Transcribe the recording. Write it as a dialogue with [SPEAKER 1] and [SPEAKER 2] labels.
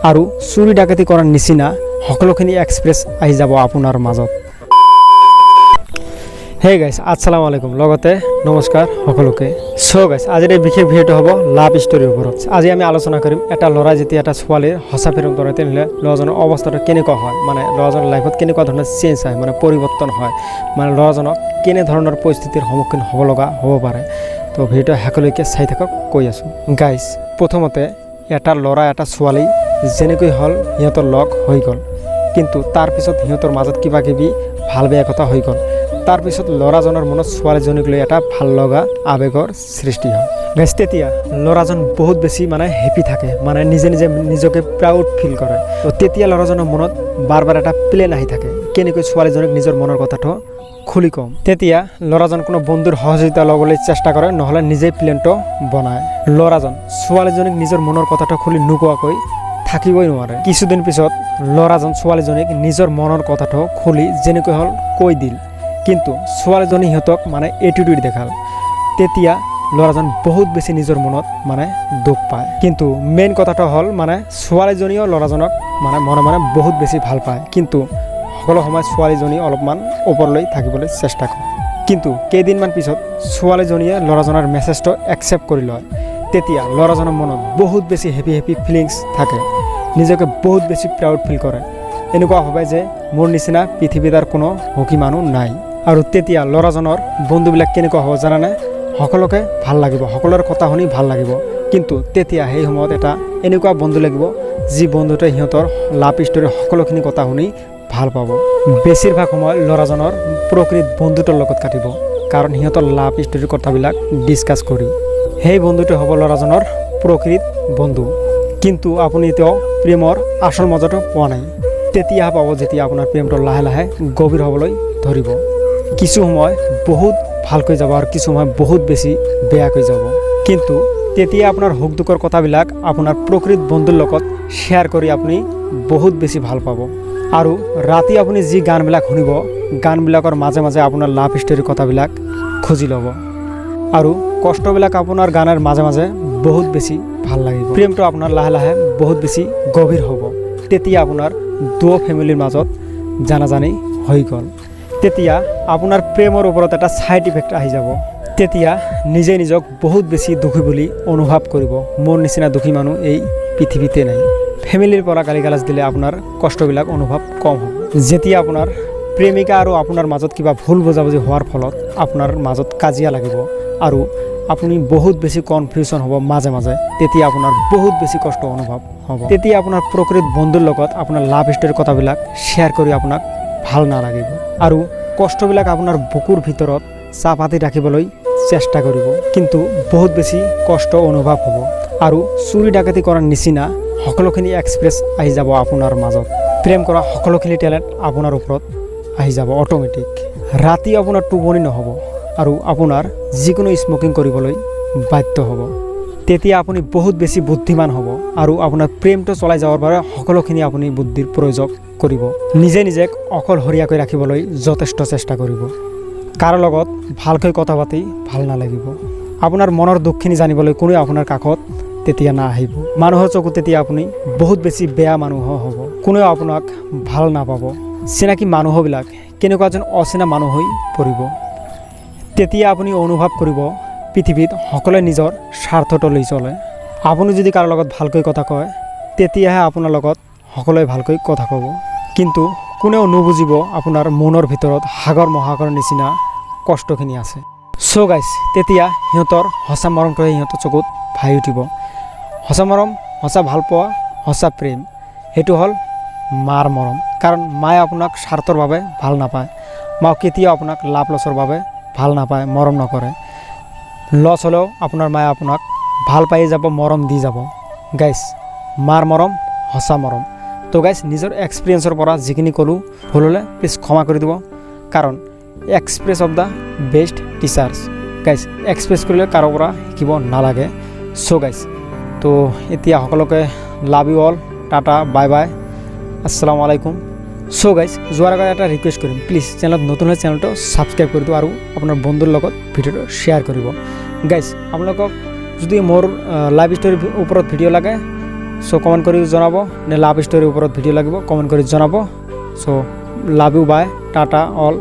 [SPEAKER 1] আৰু চুৰি ডাকাতি কৰাৰ নিচিনা সকলোখিনি এক্সপ্ৰেছ আহি যাব আপোনাৰ মাজত। হে গাইজ আসসালামু আলাইকুম, লগতে নমস্কাৰ সকলোকে। চ' গাইজ আজিৰ এই বিশেষ ভিডিঅ'টো হ'ব লাভ ষ্টৰীৰ ওপৰত। আজি আমি আলোচনা কৰিম এটা ল'ৰা যেতিয়া এটা ছোৱালীৰ সঁচা প্ৰেম কৰে তেনেহ'লে ল'ৰাজনৰ অৱস্থাটো কেনেকুৱা হয়, মানে ল'ৰাজনৰ লাইফত কেনেকুৱা ধৰণৰ চেঞ্জ হয়, মানে পৰিৱৰ্তন হয়, মানে ল'ৰাজনক কেনে ধৰণৰ পৰিস্থিতিৰ সন্মুখীন হ'ব পাৰে। তো ভিডিঅ'টো শেষলৈকে চাই থাকক, কৈ আছোঁ। গাইজ প্ৰথমতে এটা ল'ৰা এটা ছোৱালী যেনেকৈ হ'ল সিহঁতৰ লগ হৈ গ'ল, কিন্তু তাৰপিছত সিহঁতৰ মাজত কিবা কিবি ভাল বেয়া কথা হৈ গ'ল। তাৰপিছত ল'ৰাজনৰ মনত ছোৱালীজনীক লৈ এটা ভাল লগা আৱেগৰ সৃষ্টি হয়। গাইজ তেতিয়া ল'ৰাজন বহুত বেছি মানে হেপী থাকে, মানে নিজে নিজকে প্ৰাউড ফিল কৰে। তো তেতিয়া ল'ৰাজনৰ মনত বাৰ বাৰ এটা প্লেন আহি থাকে, কেনেকৈ ছোৱালীজনীক নিজৰ মনৰ কথাটো খুলি কম। তেতিয়া ল'ৰাজন কোনো বন্ধুৰ সহযোগিতা ল'বলৈ চেষ্টা কৰে, নহ'লে নিজেই প্লেনটো বনায়। ল'ৰাজন ছোৱালীজনীক নিজৰ মনৰ কথাটো খুলি নোকোৱাকৈ থাকিবই নোৱাৰে। কিছুদিন পিছত ল'ৰাজন ছোৱালীজনীক নিজৰ মনৰ কথাটো খুলি যেনেকৈ হ'ল কৈ দিল, কিন্তু ছোৱালীজনী সিহঁতক মানে এটিটিউড দেখাল। তেতিয়া ল'ৰাজন বহুত বেছি নিজৰ মনত মানে দুখ পায়। কিন্তু মেইন কথাটো হ'ল মানে ছোৱালীজনীও ল'ৰাজনক মানে মনে বহুত বেছি ভাল পায়, কিন্তু সকলো সময় ছোৱালীজনী অলপমান ওপৰলৈ থাকিবলৈ চেষ্টা কৰে। কিন্তু কেইদিনমান পিছত ছোৱালীজনীয়ে ল'ৰাজনৰ মেছেজটো একচেপ্ট কৰি লয়। তেতিয়া ল'ৰাজনৰ মনত বহুত বেছি হেপী ফিলিংছ থাকে, নিজকে বহুত বেছি প্ৰাউড ফিল কৰে। এনেকুৱা ভাবে যে মোৰ নিচিনা পৃথিৱীত আৰু কোনো সুখী মানুহ নাই। আৰু তেতিয়া ল'ৰাজনৰ বন্ধুবিলাক কেনেকুৱা হ'ব জানানে? সকলোকে ভাল লাগিব, সকলোৰে কথা শুনি ভাল লাগিব। কিন্তু তেতিয়া সেই সময়ত এটা এনেকুৱা বন্ধু লাগিব যি বন্ধুটোৱে সিহঁতৰ লাভ ষ্টৰীৰ সকলোখিনি কথা শুনি ভাল পাব। বেছিভাগ সময় ল'ৰাজনৰ প্ৰকৃত বন্ধুটোৰ লগত কাটিব, কাৰণ সিহঁতৰ লাভ ষ্টৰীৰ কথাবিলাক ডিছকাছ কৰি। সেই বন্ধুটো হ'ব ল'ৰাজনৰ প্ৰকৃত বন্ধু। কিন্তু আপুনি তেওঁ প্ৰেমৰ আচল মজাটো পোৱা নাই। তেতিয়া পাব যেতিয়া আপোনাৰ প্ৰেমটো লাহে লাহে গভীৰ হ'বলৈ ধৰিব। কিছু সময় বহুত ভালকৈ যাব আৰু কিছু সময় বহুত বেছি বেয়াকৈ যাব। কিন্তু তেতিয়া আপোনাৰ সুখ দুখৰ কথাবিলাক আপোনাৰ প্ৰকৃত বন্ধুৰ লগত শ্বেয়াৰ কৰি আপুনি বহুত বেছি ভাল পাব। আৰু ৰাতি আপুনি যি গানবিলাক শুনিব, গানবিলাকৰ মাজে মাজে আপোনাৰ লাভ ষ্টৰীৰ কথাবিলাক খুজি ল'ব। আৰু কষ্টবিলাক আপোনাৰ গানৰ মাজে মাজে বহুত বেছি ভাল লাগিব। প্ৰেমটো আপোনাৰ লাহে লাহে বহুত বেছি গভীৰ হ'ব। তেতিয়া আপোনাৰ দুয়ো ফেমিলিৰ মাজত জানাজানি হৈ গ'ল। তেতিয়া আপোনাৰ প্ৰেমৰ ওপৰত এটা ছাইড ইফেক্ট আহি যাব। তেতিয়া নিজে নিজক বহুত বেছি দুখী বুলি অনুভৱ কৰিব, মোৰ নিচিনা দুখী মানুহ এই পৃথিৱীতে নাই। ফেমিলিৰ পৰা গালি গালাজ দিলে আপোনাৰ কষ্টবিলাক অনুভৱ কম হ'ব। যেতিয়া আপোনাৰ প্ৰেমিকা আৰু আপোনাৰ মাজত কিবা ভুল বুজাবুজি হোৱাৰ ফলত আপোনাৰ মাজত কাজিয়া লাগিব আৰু আপুনি বহুত বেছি কনফিউজন হ'ব মাজে মাজে, তেতিয়া আপোনাৰ বহুত বেছি কষ্ট অনুভৱ হ'ব। তেতিয়া আপোনাৰ প্ৰকৃত বন্ধুৰ লগত আপোনাৰ লাভ ষ্টৰীৰ কথাবিলাক শ্বেয়াৰ কৰি আপোনাক ভাল নালাগিব আৰু কষ্টবিলাক আপোনাৰ বুকুৰ ভিতৰত চাপাতি ৰাখিবলৈ চেষ্টা কৰিব, কিন্তু বহুত বেছি কষ্ট অনুভৱ হ'ব। আৰু চুৰি ডাকাতি কৰাৰ নিচিনা সকলোখিনি এক্সপ্ৰেছ আহি যাব আপোনাৰ মাজত। প্ৰেম কৰা সকলোখিনি টেলেণ্ট আপোনাৰ ওপৰত আহি যাব অট'মেটিক। ৰাতি আপোনাৰ টোপনি নহ'ব আৰু আপোনাৰ যিকোনো স্মকিং কৰিবলৈ বাধ্য হ'ব। তেতিয়া আপুনি বহুত বেছি বুদ্ধিমান হ'ব আৰু আপোনাৰ প্ৰেমটো চলাই যাবৰ বাবে সকলোখিনি আপুনি বুদ্ধিৰ প্ৰয়োগ কৰিব। নিজে অকলশৰীয়াকৈ ৰাখিবলৈ যথেষ্ট চেষ্টা কৰিব। কাৰো লগত ভালকৈ কথা পাতি ভাল নালাগিব। আপোনাৰ মনৰ দুখখিনি জানিবলৈ কোনেও আপোনাৰ কাষত তেতিয়া নাহিব। মানুহৰ চকুত তেতিয়া আপুনি বহুত বেছি বেয়া মানুহ হ'ব, কোনেও আপোনাক ভাল নাপাব। চিনাকি মানুহবিলাক কেনেকুৱা এজন অচিনা মানুহ হৈ পৰিব। তেতিয়া আপুনি অনুভৱ কৰিব পৃথিৱীত সকলোৱে নিজৰ স্বাৰ্থটো লৈ চলে। আপুনি যদি কাৰো লগত ভালকৈ কথা কয়, তেতিয়াহে আপোনাৰ লগত সকলোৱে ভালকৈ কথা ক'ব। কিন্তু কোনেও নুবুজিব আপোনাৰ মনৰ ভিতৰত সাগৰ মহাসাগৰৰ নিচিনা কষ্টখিনি আছে। চ' গাইজ তেতিয়া সিহঁতৰ সঁচা মৰমটোহে সিহঁতৰ চকুত ভাহি উঠিব। সঁচা মৰম, সঁচা ভালপোৱা, সঁচা প্ৰেম, সেইটো হ'ল মাৰ মৰম। কাৰণ মায়ে আপোনাক স্বাৰ্থৰ বাবে ভাল নাপায়। মাক কেতিয়াও আপোনাক লাভ লছৰ বাবে ভাল নাপায়, মৰম নকৰে। লছ হ'লেও আপোনাৰ মায়ে আপোনাক ভাল পাই যাব, মৰম দি যাব। গাইজ মাৰ মৰম সঁচা মৰম। তো গাইজ নিজৰ এক্সপিৰিয়েঞ্চৰ পৰা যিখিনি ক'লোঁ ভুল হ'লে প্লিজ ক্ষমা কৰি দিব, কাৰণ express of the best teachers. Guys express কৰিলে কাৰো পৰা শিকিব নালাগে। চ' গাইজ তো এতিয়া সকলোকে love you all, Tata, bye bye, আসসালামু আলাইকুম। চ' গাইজ যোৱাৰ আগতে এটা ৰিকুৱেষ্ট কৰিম, প্লিজ চেনেলত নতুন হ'লে চেনেলটো ছাবস্ক্ৰাইব কৰি দিব আৰু আপোনাৰ বন্ধুৰ লগত ভিডিঅ'টো শ্বেয়াৰ কৰিব। গাইজ আপোনালোকক যদি মোৰ লাইভ ষ্টৰীৰ ওপৰত ভিডিঅ' লাগে চ' কমেণ্ট কৰি জনাব নে লাভ ষ্টৰীৰ ওপৰত ভিডিঅ' লাগিব কমেণ্ট কৰি জনাব so' love you bye tata all